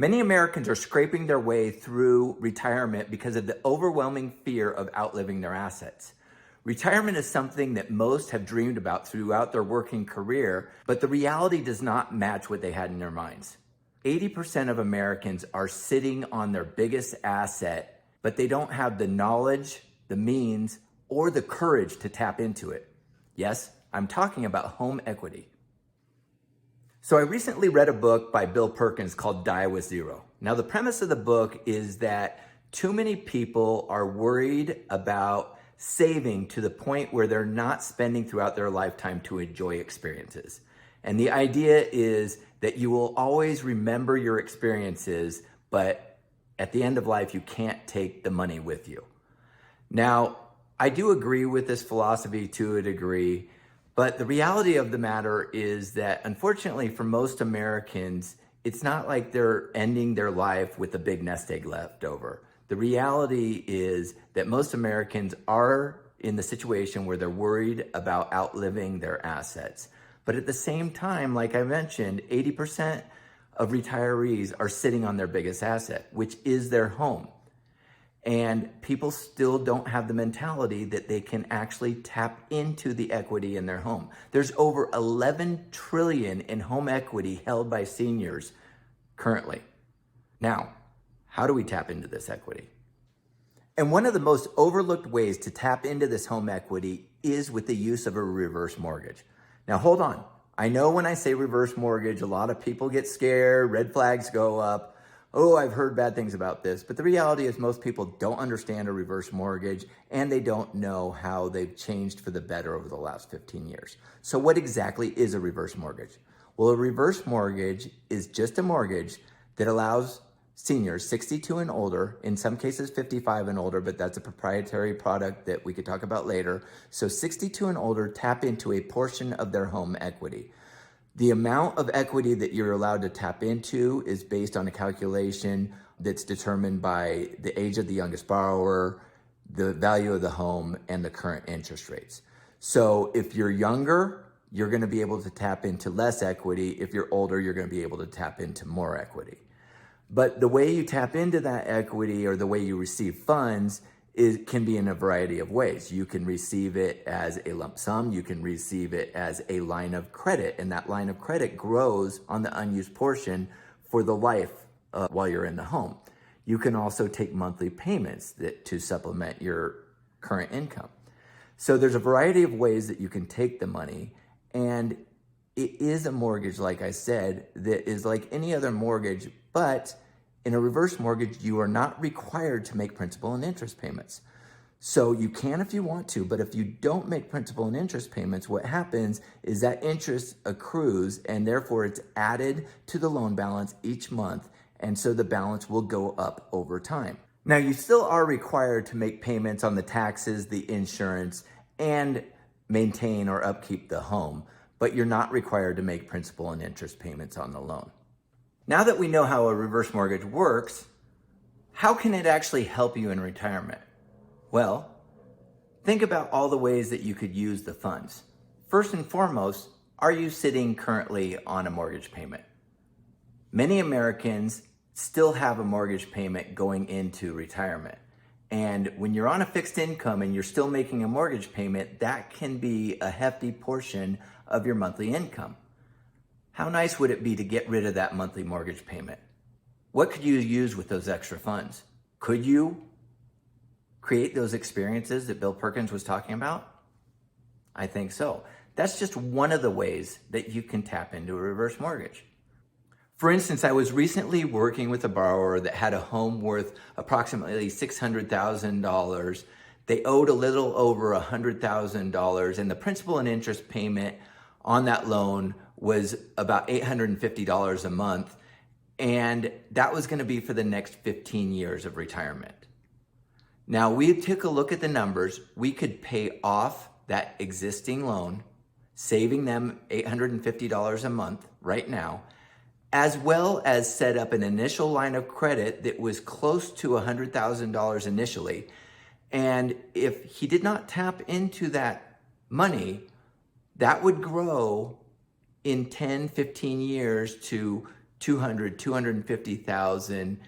Many Americans are scraping their way through retirement because of the overwhelming fear of outliving their assets. Retirement is something that most have dreamed about throughout their working career, but the reality does not match what they had in their minds. 80% of Americans are sitting on their biggest asset, but they don't have the knowledge, the means, or the courage to tap into it. Yes, I'm talking about home equity. So I recently read a book by Bill Perkins called Die with Zero. Now, the premise of the book is that too many people are worried about saving to the point where they're not spending throughout their lifetime to enjoy experiences. And the idea is that you will always remember your experiences, but at the end of life, you can't take the money with you. Now, I do agree with this philosophy to a degree, but the reality of the matter is that unfortunately for most Americans, it's not like they're ending their life with a big nest egg left over. The reality is that most Americans are in the situation where they're worried about outliving their assets. But at the same time, like I mentioned, 80% of retirees are sitting on their biggest asset, which is their home. And people still don't have the mentality that they can actually tap into the equity in their home. There's over 11 trillion in home equity held by seniors currently. Now, how do we tap into this equity? And one of the most overlooked ways to tap into this home equity is with the use of a reverse mortgage. Now, hold on. I know when I say reverse mortgage, a lot of people get scared, red flags go up. Oh, I've heard bad things about this. But the reality is most people don't understand a reverse mortgage and they don't know how they've changed for the better over the last 15 years. So what exactly is a reverse mortgage? Well, a reverse mortgage is just a mortgage that allows seniors 62 and older, in some cases 55 and older, but that's a proprietary product that we could talk about later. So 62 and older tap into a portion of their home equity. The amount of equity that you're allowed to tap into is based on a calculation that's determined by the age of the youngest borrower, the value of the home, and the current interest rates. So if you're younger, you're going to be able to tap into less equity. If you're older, you're going to be able to tap into more equity. But the way you tap into that equity or the way you receive funds can be in a variety of ways. You can receive it as a lump sum. You can receive it as a line of credit, and that line of credit grows on the unused portion for the life while you're in the home. You can also take monthly payments to supplement your current income. So there's a variety of ways that you can take the money, and it is a mortgage, like I said, that is like any other mortgage, but in a reverse mortgage, you are not required to make principal and interest payments. So you can if you want to, but if you don't make principal and interest payments, what happens is that interest accrues and therefore it's added to the loan balance each month. And so the balance will go up over time. Now, you still are required to make payments on the taxes, the insurance, and maintain or upkeep the home, but you're not required to make principal and interest payments on the loan. Now that we know how a reverse mortgage works, how can it actually help you in retirement? Well, think about all the ways that you could use the funds. First and foremost, are you sitting currently on a mortgage payment? Many Americans still have a mortgage payment going into retirement. And when you're on a fixed income and you're still making a mortgage payment, that can be a hefty portion of your monthly income. How nice would it be to get rid of that monthly mortgage payment? What could you use with those extra funds? Could you create those experiences that Bill Perkins was talking about? I think so. That's just one of the ways that you can tap into a reverse mortgage. For instance, I was recently working with a borrower that had a home worth approximately $600,000. They owed a little over $100,000, and the principal and interest payment on that loan was about $850 a month, and that was going to be for the next 15 years of retirement. Now, we took a look at the numbers. We could pay off that existing loan, saving them $850 a month right now, as well as set up an initial line of credit that was close to $100,000 initially. And if he did not tap into that money, that would grow in 10, 15 years to 200, 250,000,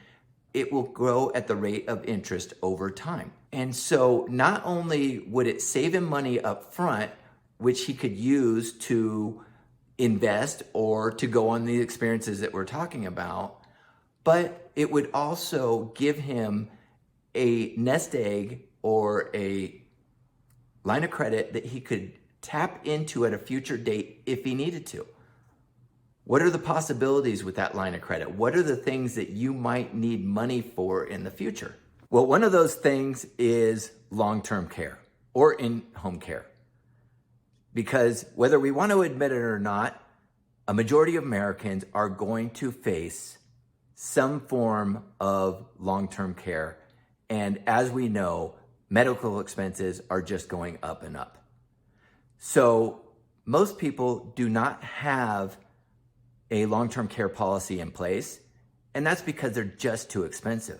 it will grow at the rate of interest over time. And so not only would it save him money up front, which he could use to invest or to go on the experiences that we're talking about, but it would also give him a nest egg or a line of credit that he could tap into at a future date if he needed to. What are the possibilities with that line of credit? What are the things that you might need money for in the future? Well, one of those things is long-term care or in-home care. Because whether we want to admit it or not, a majority of Americans are going to face some form of long-term care. And as we know, medical expenses are just going up and up. So most people do not have a long-term care policy in place, and that's because they're just too expensive.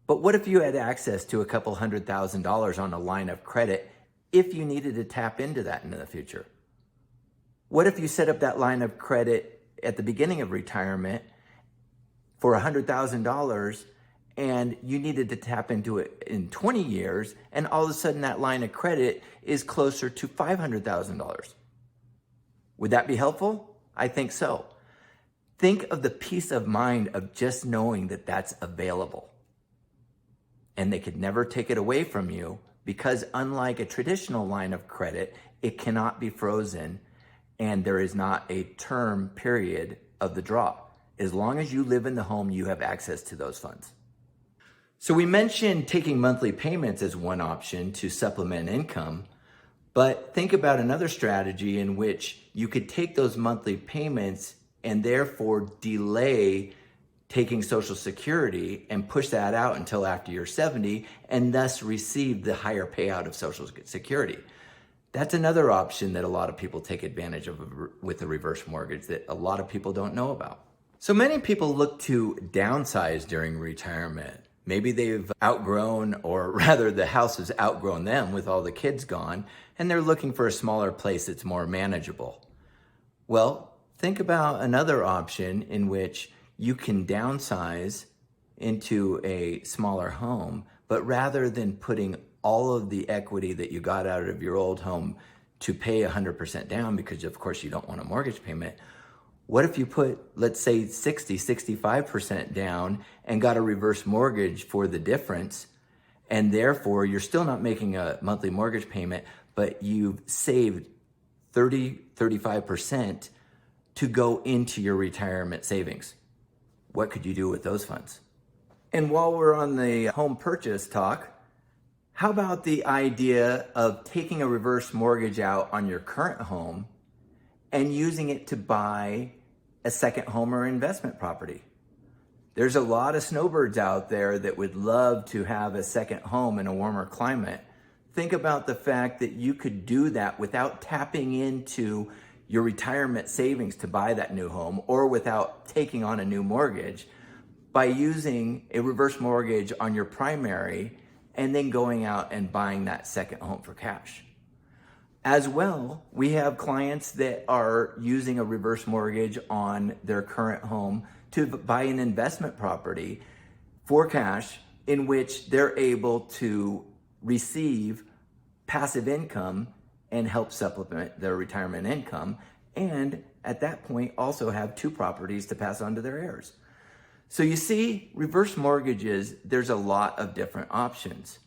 But what if you had access to a couple $100,000 on a line of credit if you needed to tap into that in the future? What if you set up that line of credit at the beginning of retirement for $100,000 and you needed to tap into it in 20 years, and all of a sudden that line of credit is closer to $500,000? Would that be helpful? I think so. Think of the peace of mind of just knowing that that's available. And they could never take it away from you, because unlike a traditional line of credit, it cannot be frozen and there is not a term period of the draw. As long as you live in the home, you have access to those funds. So we mentioned taking monthly payments as one option to supplement income, but think about another strategy in which you could take those monthly payments and therefore delay taking Social Security and push that out until after you're 70 and thus receive the higher payout of Social Security. That's another option that a lot of people take advantage of with a reverse mortgage that a lot of people don't know about. So many people look to downsize during retirement. Maybe they've outgrown, or rather the house has outgrown them with all the kids gone, and they're looking for a smaller place that's more manageable. Well, think about another option in which you can downsize into a smaller home, but rather than putting all of the equity that you got out of your old home to pay 100% down, because of course you don't want a mortgage payment, what if you put, let's say 65% down and got a reverse mortgage for the difference, and therefore you're still not making a monthly mortgage payment, but you've saved 35% to go into your retirement savings? What could you do with those funds? And while we're on the home purchase talk, how about the idea of taking a reverse mortgage out on your current home and using it to buy a second home or investment property? There's a lot of snowbirds out there that would love to have a second home in a warmer climate. Think about the fact that you could do that without tapping into your retirement savings to buy that new home, or without taking on a new mortgage, by using a reverse mortgage on your primary and then going out and buying that second home for cash. As well, we have clients that are using a reverse mortgage on their current home to buy an investment property for cash, in which they're able to receive passive income and help supplement their retirement income, and at that point also have two properties to pass on to their heirs. So you see, reverse mortgages, there's a lot of different options.